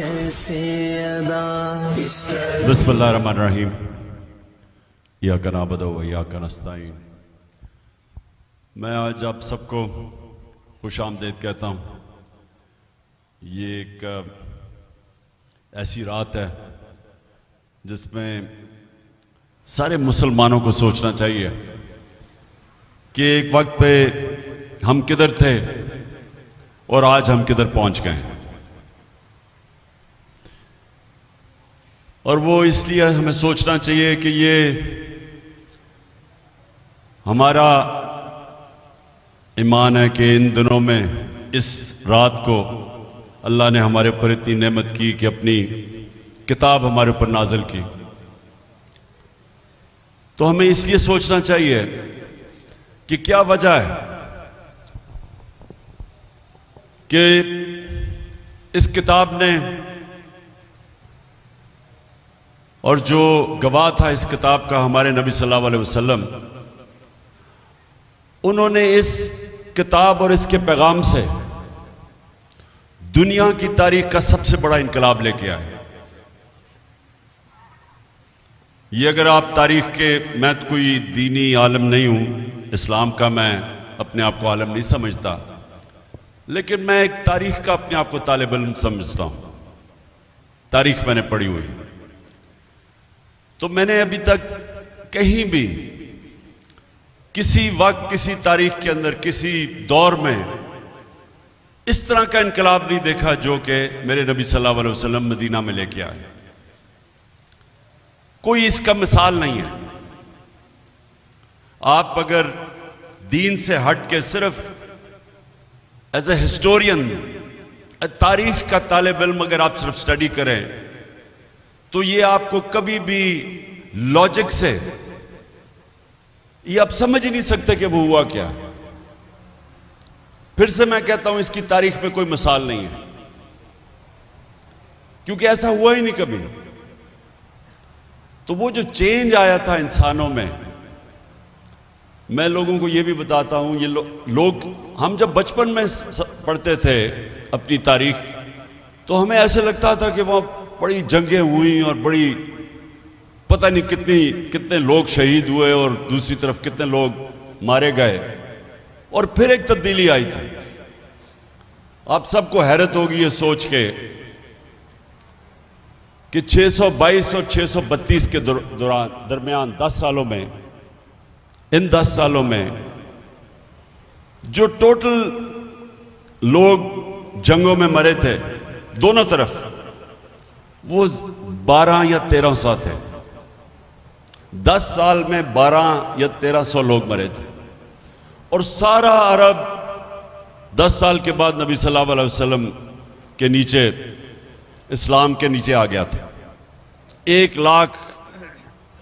کیسے ادا. بسم اللہ الرحمن الرحیم. ایاک نعبد و ایاک نستعین. میں آج آپ سب کو خوش آمدید کہتا ہوں. یہ ایک ایسی رات ہے جس میں سارے مسلمانوں کو سوچنا چاہیے کہ ایک وقت پہ ہم کدھر تھے اور آج ہم کدھر پہنچ گئے ہیں. اور وہ اس لیے ہمیں سوچنا چاہیے کہ یہ ہمارا ایمان ہے کہ ان دنوں میں اس رات کو اللہ نے ہمارے اوپر اتنی نعمت کی کہ اپنی کتاب ہمارے اوپر نازل کی. تو ہمیں اس لیے سوچنا چاہیے کہ کیا وجہ ہے کہ اس کتاب نے اور جو گواہ تھا اس کتاب کا ہمارے نبی صلی اللہ علیہ وسلم، انہوں نے اس کتاب اور اس کے پیغام سے دنیا کی تاریخ کا سب سے بڑا انقلاب لے کے آئے. یہ اگر آپ تاریخ کے، میں تو کوئی دینی عالم نہیں ہوں، اسلام کا میں اپنے آپ کو عالم نہیں سمجھتا، لیکن میں ایک تاریخ کا اپنے آپ کو طالب علم سمجھتا ہوں. تاریخ میں نے پڑھی ہوئی. تو میں نے ابھی تک کہیں بھی کسی وقت کسی تاریخ کے اندر کسی دور میں اس طرح کا انقلاب نہیں دیکھا جو کہ میرے نبی صلی اللہ علیہ وسلم مدینہ میں لے کے آئے. کوئی اس کا مثال نہیں ہے. آپ اگر دین سے ہٹ کے صرف ایز اے ہسٹورین، تاریخ کا طالب علم اگر آپ صرف اسٹڈی کریں تو یہ آپ کو کبھی بھی لاجک سے یہ آپ سمجھ ہی نہیں سکتے کہ وہ ہوا کیا. پھر سے میں کہتا ہوں اس کی تاریخ میں کوئی مثال نہیں ہے، کیونکہ ایسا ہوا ہی نہیں کبھی. تو وہ جو چینج آیا تھا انسانوں میں لوگوں کو یہ بھی بتاتا ہوں، یہ لوگ ہم جب بچپن میں پڑھتے تھے اپنی تاریخ تو ہمیں ایسے لگتا تھا کہ وہاں بڑی جنگیں ہوئیں اور بڑی پتہ نہیں کتنے لوگ شہید ہوئے اور دوسری طرف کتنے لوگ مارے گئے. اور پھر ایک تبدیلی آئی تھی. آپ سب کو حیرت ہوگی یہ سوچ کے کہ 622 اور 632 کے درمیان 10 سالوں میں، ان 10 سالوں میں جو ٹوٹل لوگ جنگوں میں مرے تھے دونوں طرف، وہ 12 یا 1300 تھے. 10 سال میں 12 یا 1300 لوگ مرے تھے. اور سارا عرب 10 سال کے بعد نبی صلی اللہ علیہ وسلم کے نیچے، اسلام کے نیچے آ گیا تھا.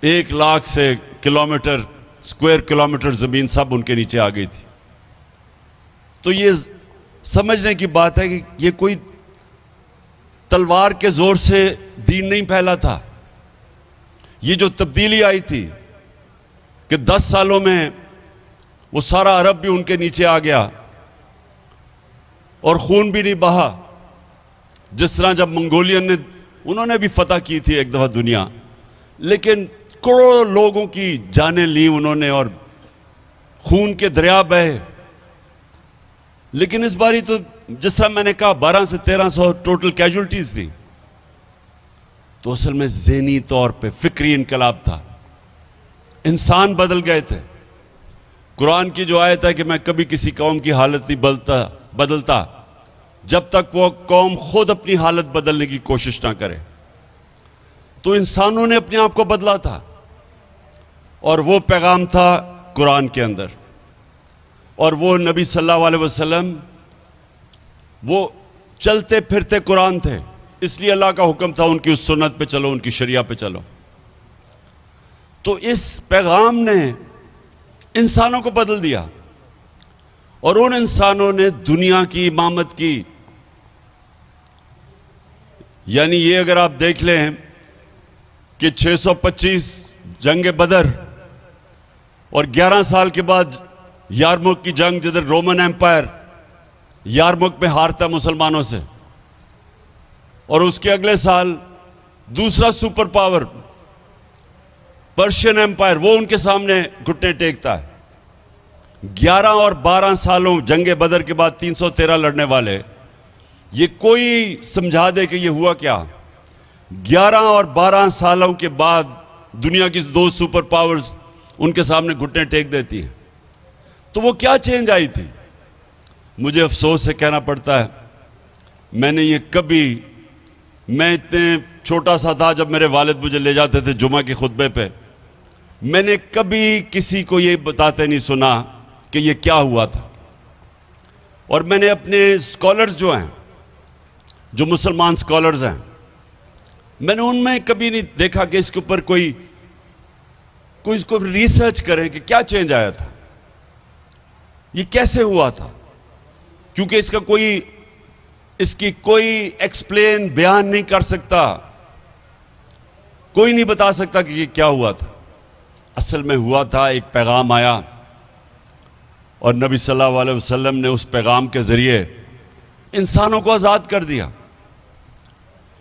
1 لاکھ سے کلومیٹر، اسکوائر کلومیٹر زمین سب ان کے نیچے آ گئی تھی. تو یہ سمجھنے کی بات ہے کہ یہ کوئی تلوار کے زور سے دین نہیں پھیلا تھا. یہ جو تبدیلی آئی تھی کہ 10 سالوں میں وہ سارا عرب بھی ان کے نیچے آ گیا اور خون بھی نہیں بہا. جس طرح جب منگولین نے، انہوں نے بھی فتح کی تھی ایک دفعہ دنیا، لیکن کروڑوں لوگوں کی جانیں لی انہوں نے اور خون کے دریا بہے. لیکن اس باری تو جس طرح میں نے کہا 12 سے 1300 ٹوٹل کیجولٹیز تھی. تو اصل میں ذہنی طور پہ فکری انقلاب تھا. انسان بدل گئے تھے. قرآن کی جو آیت ہے کہ میں کبھی کسی قوم کی حالت نہیں بدلتا جب تک وہ قوم خود اپنی حالت بدلنے کی کوشش نہ کرے. تو انسانوں نے اپنے آپ کو بدلا تھا اور وہ پیغام تھا قرآن کے اندر. اور وہ نبی صلی اللہ علیہ وسلم وہ چلتے پھرتے قرآن تھے. اس لیے اللہ کا حکم تھا ان کی اس سنت پہ چلو، ان کی شریعہ پہ چلو. تو اس پیغام نے انسانوں کو بدل دیا اور ان انسانوں نے دنیا کی امامت کی. یعنی یہ اگر آپ دیکھ لیں کہ 625 جنگ بدر اور 11 سال کے بعد یارمک کی جنگ، جدھر رومن ایمپائر یارمک میں ہارتا مسلمانوں سے، اور اس کے اگلے سال دوسرا سپر پاور پرشین ایمپائر وہ ان کے سامنے گھٹنے ٹیکتا ہے. 11 اور 12 سالوں جنگ بدر کے بعد 313 لڑنے والے, یہ کوئی سمجھا دے کہ یہ ہوا کیا. 11 اور 12 سالوں کے بعد دنیا کی 2 سپر پاورز ان کے سامنے گھٹنے ٹیک دیتی ہیں. تو وہ کیا چینج آئی تھی؟ مجھے افسوس سے کہنا پڑتا ہے, میں نے یہ کبھی, میں اتنے چھوٹا سا تھا جب میرے والد مجھے لے جاتے تھے جمعہ کے خطبے پہ, میں نے کبھی کسی کو یہ بتاتے نہیں سنا کہ یہ کیا ہوا تھا. اور میں نے اپنے اسکالرز جو ہیں, جو مسلمان اسکالرز ہیں, میں نے ان میں کبھی نہیں دیکھا کہ اس کے اوپر کوئی اس کو ریسرچ کریں کہ کیا چینج آیا تھا, یہ کیسے ہوا تھا. کیونکہ اس کی کوئی ایکسپلین بیان نہیں کر سکتا, کوئی نہیں بتا سکتا کہ یہ کیا ہوا تھا. اصل میں ہوا تھا, ایک پیغام آیا اور نبی صلی اللہ علیہ وسلم نے اس پیغام کے ذریعے انسانوں کو آزاد کر دیا.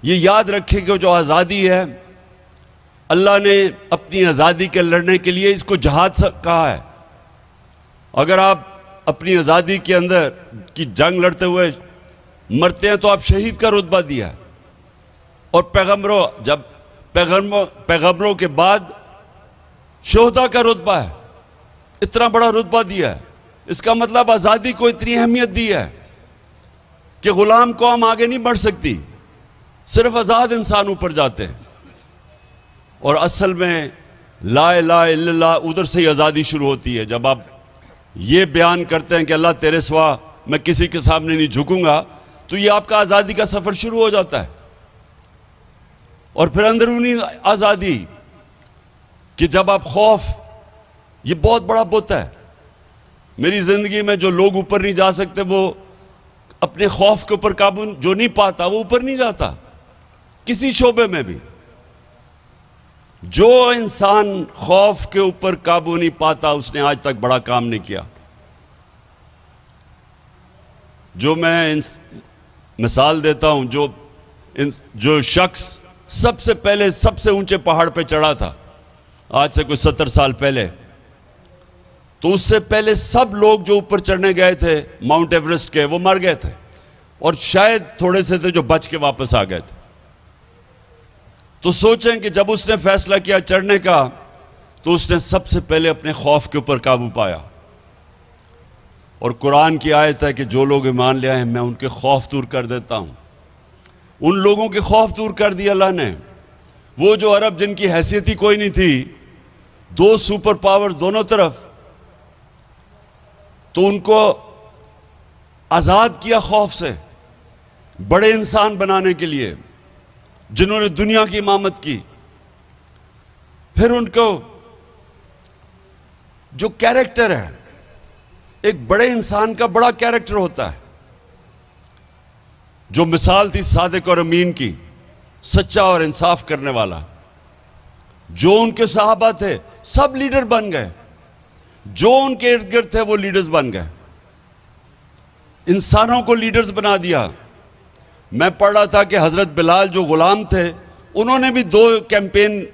یہ یاد رکھیں کہ جو آزادی ہے, اللہ نے اپنی آزادی کے لڑنے کے لیے اس کو جہاد کہا ہے. اگر آپ اپنی آزادی کے اندر کی جنگ لڑتے ہوئے مرتے ہیں تو آپ شہید کا رتبہ دیا ہے. اور پیغمبروں کے بعد شہداء کا رتبہ ہے, اتنا بڑا رتبہ دیا ہے. اس کا مطلب آزادی کو اتنی اہمیت دی ہے کہ غلام قوم آگے نہیں بڑھ سکتی, صرف آزاد انسان اوپر جاتے ہیں. اور اصل میں لا الہ الا اللہ ادھر سے ہی آزادی شروع ہوتی ہے. جب آپ یہ بیان کرتے ہیں کہ اللہ تیرے سوا میں کسی کے سامنے نہیں جھکوں گا, تو یہ آپ کا آزادی کا سفر شروع ہو جاتا ہے. اور پھر اندرونی آزادی کہ جب آپ خوف, یہ بہت بڑا بت ہے. میری زندگی میں جو لوگ اوپر نہیں جا سکتے, وہ اپنے خوف کے اوپر قابو جو نہیں پاتا وہ اوپر نہیں جاتا کسی شعبے میں بھی. جو انسان خوف کے اوپر قابو نہیں پاتا اس نے آج تک بڑا کام نہیں کیا. جو میں مثال دیتا ہوں, جو شخص سب سے پہلے سب سے اونچے پہاڑ پہ چڑھا تھا آج سے کوئی 70 سال پہلے, تو اس سے پہلے سب لوگ جو اوپر چڑھنے گئے تھے ماؤنٹ ایوریسٹ کے, وہ مر گئے تھے, اور شاید تھوڑے سے تھے جو بچ کے واپس آ گئے تھے. تو سوچیں کہ جب اس نے فیصلہ کیا چڑھنے کا, تو اس نے سب سے پہلے اپنے خوف کے اوپر قابو پایا. اور قرآن کی آیت ہے کہ جو لوگ ایمان لے آئے ہیں میں ان کے خوف دور کر دیتا ہوں. ان لوگوں کے خوف دور کر دیا اللہ نے. وہ جو عرب جن کی حیثیت ہی کوئی نہیں تھی, 2 سپر پاور دونوں طرف, تو ان کو آزاد کیا خوف سے, بڑے انسان بنانے کے لیے جنہوں نے دنیا کی امامت کی. پھر ان کو جو کیریکٹر ہے, ایک بڑے انسان کا بڑا کیریکٹر ہوتا ہے. جو مثال تھی صادق اور امین کی, سچا اور انصاف کرنے والا, جو ان کے صحابہ تھے سب لیڈر بن گئے, جو ان کے ارد گرد تھے وہ لیڈرز بن گئے, انسانوں کو لیڈرز بنا دیا. میں پڑھ رہا تھا کہ حضرت بلال جو غلام تھے, انہوں نے بھی 2 کیمپین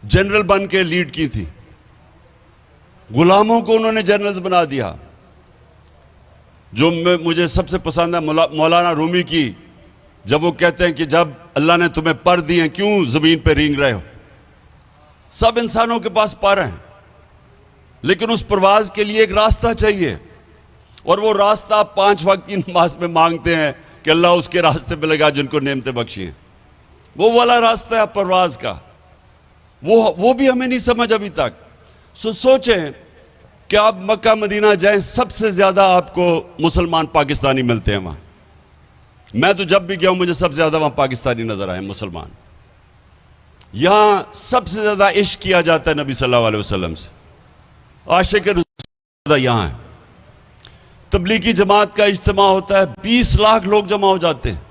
جنرل بن کے لیڈ کی تھی. غلاموں کو انہوں نے جنرلز بنا دیا. جو مجھے سب سے پسند ہے مولانا رومی کی, جب وہ کہتے ہیں کہ جب اللہ نے تمہیں پر دیے کیوں زمین پہ رینگ رہے ہو. سب انسانوں کے پاس پر ہیں, لیکن اس پرواز کے لیے ایک راستہ چاہیے, اور وہ راستہ 5 وقت کی نماز میں مانگتے ہیں کہ اللہ اس کے راستے پہ لگا جن کو نعمتیں بخشی ہیں. وہ والا راستہ ہے پرواز کا, وہ بھی ہمیں نہیں سمجھ ابھی تک. سوچیں کہ آپ مکہ مدینہ جائیں, سب سے زیادہ آپ کو مسلمان پاکستانی ملتے ہیں وہاں. میں تو جب بھی گیا ہوں مجھے سب سے زیادہ وہاں پاکستانی نظر آئے, مسلمان. یہاں سب سے زیادہ عشق کیا جاتا ہے نبی صلی اللہ علیہ وسلم سے, عاشق رسول زیادہ یہاں ہے. تبلیغی جماعت کا اجتماع ہوتا ہے, 20 لاکھ لوگ جمع ہو جاتے ہیں.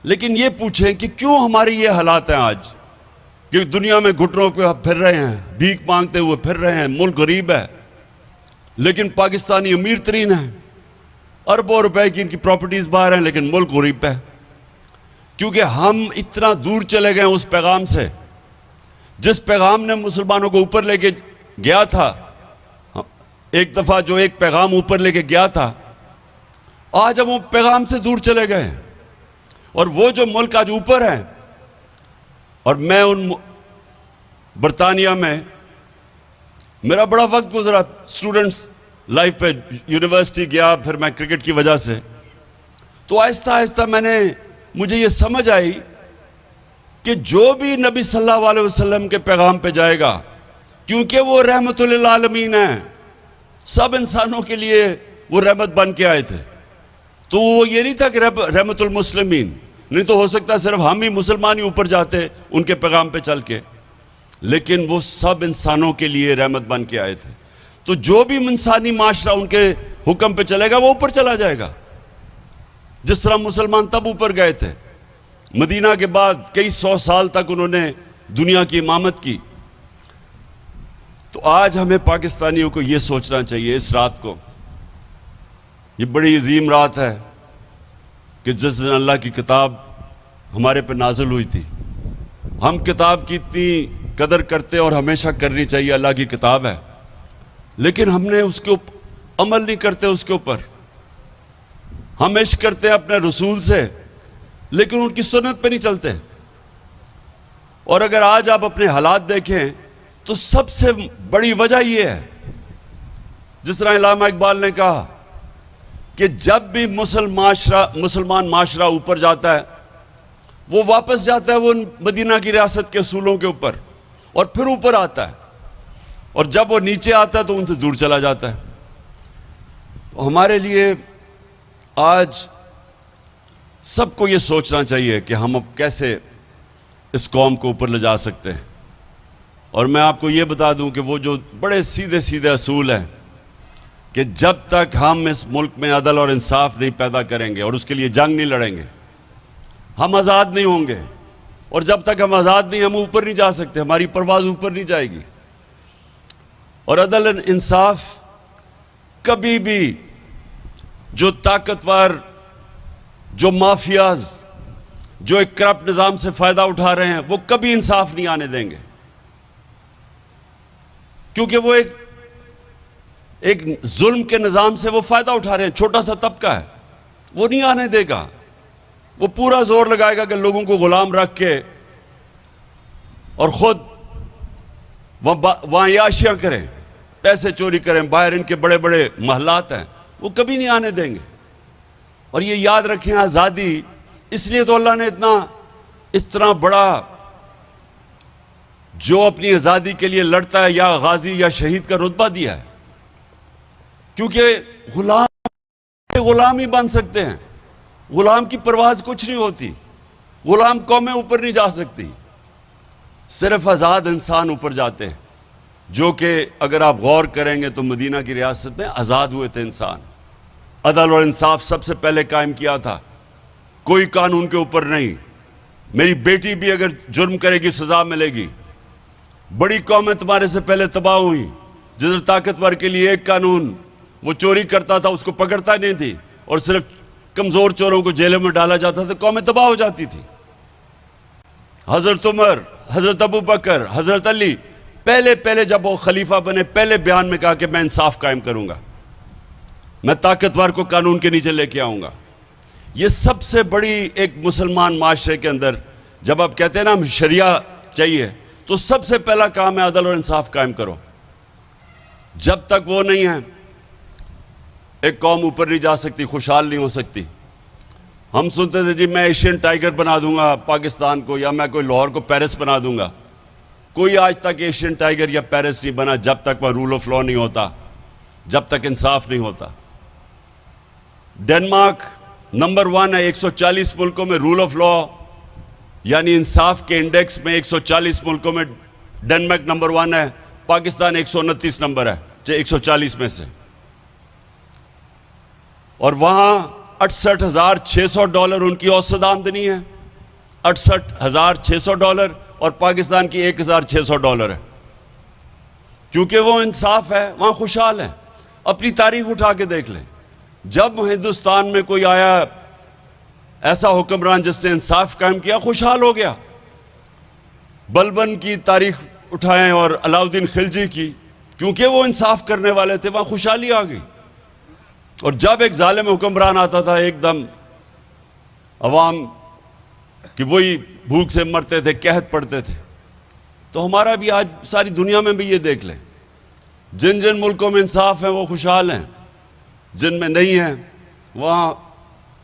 لیکن یہ پوچھیں کہ کیوں ہماری یہ حالات ہیں آج, کہ دنیا میں گھٹنوں پہ پھر رہے ہیں, بھیک مانگتے ہوئے پھر رہے ہیں, ملک غریب ہے, لیکن پاکستانی امیر ترین ہیں, اربوں روپے کی ان کی پراپرٹیز باہر ہیں, لیکن ملک غریب ہے. کیونکہ ہم اتنا دور چلے گئے اس پیغام سے جس پیغام نے مسلمانوں کو اوپر لے کے گیا تھا. ایک دفعہ جو ایک پیغام اوپر لے کے گیا تھا، آج ہم وہ پیغام سے دور چلے گئے. اور وہ جو ملک آج اوپر ہے، اور میں ان برطانیہ میں میرا بڑا وقت گزرا اسٹوڈنٹس لائف پہ، یونیورسٹی گیا، پھر میں کرکٹ کی وجہ سے، تو آہستہ آہستہ مجھے یہ سمجھ آئی کہ جو بھی نبی صلی اللہ علیہ وسلم کے پیغام پہ جائے گا، کیونکہ وہ رحمت للعالمین ہے، سب انسانوں کے لیے وہ رحمت بن کے آئے تھے، تو وہ یہ نہیں تھا کہ رحمت المسلمین، نہیں تو ہو سکتا صرف ہم ہی مسلمان ہی اوپر جاتے ان کے پیغام پہ چل کے، لیکن وہ سب انسانوں کے لیے رحمت بن کے آئے تھے. تو جو بھی انسانی معاشرہ ان کے حکم پہ چلے گا وہ اوپر چلا جائے گا. جس طرح مسلمان تب اوپر گئے تھے، مدینہ کے بعد کئی 100 سال تک انہوں نے دنیا کی امامت کی. تو آج ہمیں پاکستانیوں کو یہ سوچنا چاہیے اس رات کو، یہ بڑی عظیم رات ہے کہ جس دن اللہ کی کتاب ہمارے پہ نازل ہوئی تھی. ہم کتاب کی اتنی قدر کرتے اور ہمیشہ کرنی چاہیے، اللہ کی کتاب ہے، لیکن ہم نے اس کے عمل نہیں کرتے. اس کے اوپر ہم عشق کرتے ہیں اپنے رسول سے، لیکن ان کی سنت پہ نہیں چلتے. اور اگر آج آپ اپنے حالات دیکھیں تو سب سے بڑی وجہ یہ ہے، جس طرح علامہ اقبال نے کہا کہ جب بھی مسلمان معاشرہ اوپر جاتا ہے، وہ واپس جاتا ہے وہ مدینہ کی ریاست کے اصولوں کے اوپر، اور پھر اوپر آتا ہے، اور جب وہ نیچے آتا ہے تو ان سے دور چلا جاتا ہے. تو ہمارے لیے آج سب کو یہ سوچنا چاہیے کہ ہم اب کیسے اس قوم کو اوپر لے جا سکتے ہیں. اور میں آپ کو یہ بتا دوں کہ وہ جو بڑے سیدھے سیدھے اصول ہیں کہ جب تک ہم اس ملک میں عدل اور انصاف نہیں پیدا کریں گے اور اس کے لیے جنگ نہیں لڑیں گے، ہم آزاد نہیں ہوں گے. اور جب تک ہم آزاد نہیں، ہم اوپر نہیں جا سکتے، ہماری پرواز اوپر نہیں جائے گی. اور عدل انصاف کبھی بھی جو طاقتور، جو مافیاز، جو ایک کرپٹ نظام سے فائدہ اٹھا رہے ہیں، وہ کبھی انصاف نہیں آنے دیں گے، کیونکہ وہ ایک ظلم کے نظام سے وہ فائدہ اٹھا رہے ہیں. چھوٹا سا طبقہ ہے، وہ نہیں آنے دے گا. وہ پورا زور لگائے گا کہ لوگوں کو غلام رکھ کے اور خود وہاں عیاشیاں کریں، پیسے چوری کریں، باہر ان کے بڑے بڑے محلات ہیں، وہ کبھی نہیں آنے دیں گے. اور یہ یاد رکھیں، آزادی اس لیے تو اللہ نے اتنا بڑا جو اپنی آزادی کے لیے لڑتا ہے یا غازی یا شہید کا رتبہ دیا ہے، کیونکہ غلام ہی بن سکتے ہیں. غلام کی پرواز کچھ نہیں ہوتی، غلام قومیں اوپر نہیں جا سکتی، صرف آزاد انسان اوپر جاتے ہیں، جو کہ اگر آپ غور کریں گے تو مدینہ کی ریاست میں آزاد ہوئے تھے انسان. عدل اور انصاف سب سے پہلے قائم کیا تھا، کوئی قانون کے اوپر نہیں. میری بیٹی بھی اگر جرم کرے گی سزا ملے گی. بڑی قومیں تمہارے سے پہلے تباہ ہوئی، جس طاقتور کے لیے ایک قانون، وہ چوری کرتا تھا اس کو پکڑتا نہیں تھی، اور صرف کمزور چوروں کو جیلوں میں ڈالا جاتا تھا، قومیں تباہ ہو جاتی تھی. حضرت عمر، حضرت ابو بکر، حضرت علی، پہلے جب وہ خلیفہ بنے، پہلے بیان میں کہا کہ میں انصاف قائم کروں گا، میں طاقتور کو قانون کے نیچے لے کے آؤں گا. یہ سب سے بڑی ایک مسلمان معاشرے کے اندر جب آپ کہتے ہیں نا ہم شریعہ چاہیے، تو سب سے پہلا کام ہے عدل اور انصاف قائم کرو. جب تک وہ نہیں ہے، ایک قوم اوپر نہیں جا سکتی، خوشحال نہیں ہو سکتی. ہم سنتے تھے جی میں ایشین ٹائیگر بنا دوں گا پاکستان کو، یا میں کوئی لاہور کو پیرس بنا دوں گا. کوئی آج تک ایشین ٹائیگر یا پیرس نہیں بنا جب تک وہ رول آف لا نہیں ہوتا، جب تک انصاف نہیں ہوتا. ڈنمارک نمبر 1 ہے 140 ملکوں میں رول آف لا یعنی انصاف کے انڈیکس میں 140 ملکوں میں ڈنمارک نمبر 1 ہے. پاکستان 129 نمبر ہے 140 میں سے. اور وہاں $68,600 ان کی اوسط آمدنی ہے، $68,600، اور پاکستان کی $1,600 ہے. کیونکہ وہ انصاف ہے، وہاں خوشحال ہیں. اپنی تاریخ اٹھا کے دیکھ لیں، جب ہندوستان میں کوئی آیا ایسا حکمران جس نے انصاف قائم کیا خوشحال ہو گیا. بلبن کی تاریخ اٹھائیں اور علاؤدین خلجی کی، کیونکہ وہ انصاف کرنے والے تھے وہاں خوشحالی آ گئی. اور جب ایک ظالم حکمران آتا تھا ایک دم عوام کہ وہی بھوک سے مرتے تھے، قحط پڑتے تھے. تو ہمارا بھی آج ساری دنیا میں بھی یہ دیکھ لیں، جن جن ملکوں میں انصاف ہے وہ خوشحال ہیں، جن میں نہیں ہے وہاں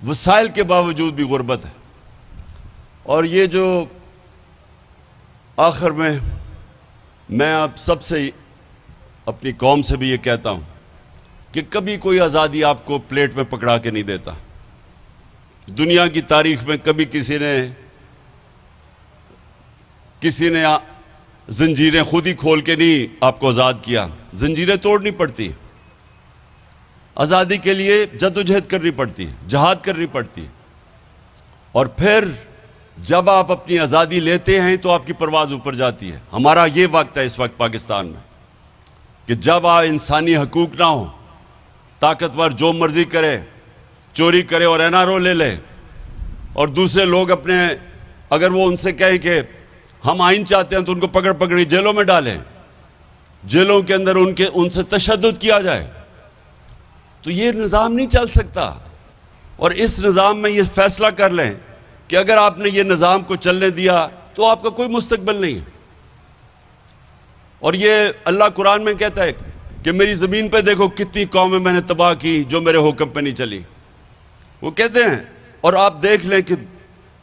وسائل کے باوجود بھی غربت ہے. اور یہ جو آخر میں آپ سب سے اپنی قوم سے بھی یہ کہتا ہوں کہ کبھی کوئی آزادی آپ کو پلیٹ میں پکڑا کے نہیں دیتا. دنیا کی تاریخ میں کبھی کسی نے زنجیریں خود ہی کھول کے نہیں آپ کو آزاد کیا. زنجیریں توڑنی پڑتی ہیں، آزادی کے لیے جدوجہد کرنی پڑتی ہے، جہاد کرنی پڑتی ہے. اور پھر جب آپ اپنی آزادی لیتے ہیں تو آپ کی پرواز اوپر جاتی ہے. ہمارا یہ وقت ہے اس وقت پاکستان میں کہ جب آپ انسانی حقوق نہ ہوں، طاقتور جو مرضی کرے، چوری کرے اور این آر او لے لے، اور دوسرے لوگ اپنے اگر وہ ان سے کہیں کہ ہم آئین چاہتے ہیں تو ان کو پکڑ جیلوں میں ڈالیں، جیلوں کے اندر ان سے تشدد کیا جائے. تو یہ نظام نہیں چل سکتا. اور اس نظام میں یہ فیصلہ کر لیں کہ اگر آپ نے یہ نظام کو چلنے دیا تو آپ کا کوئی مستقبل نہیں ہے. اور یہ اللہ قرآن میں کہتا ہے کہ میری زمین پہ دیکھو کتنی قومیں میں نے تباہ کی جو میرے حکم پہ نہیں چلی. وہ کہتے ہیں، اور آپ دیکھ لیں کہ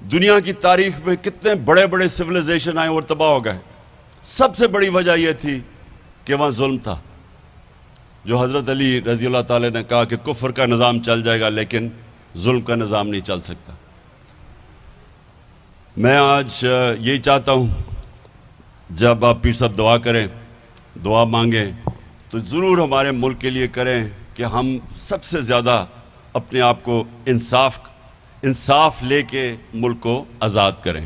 دنیا کی تاریخ میں کتنے بڑے بڑے سویلائزیشن آئے اور تباہ ہو گئے. سب سے بڑی وجہ یہ تھی کہ وہاں ظلم تھا. جو حضرت علی رضی اللہ تعالی نے کہا کہ کفر کا نظام چل جائے گا لیکن ظلم کا نظام نہیں چل سکتا. میں آج یہی چاہتا ہوں جب آپ پیر صاحب دعا کریں، دعا مانگیں تو ضرور ہمارے ملک کے لیے کریں کہ ہم سب سے زیادہ اپنے آپ کو انصاف لے کے ملک کو آزاد کریں.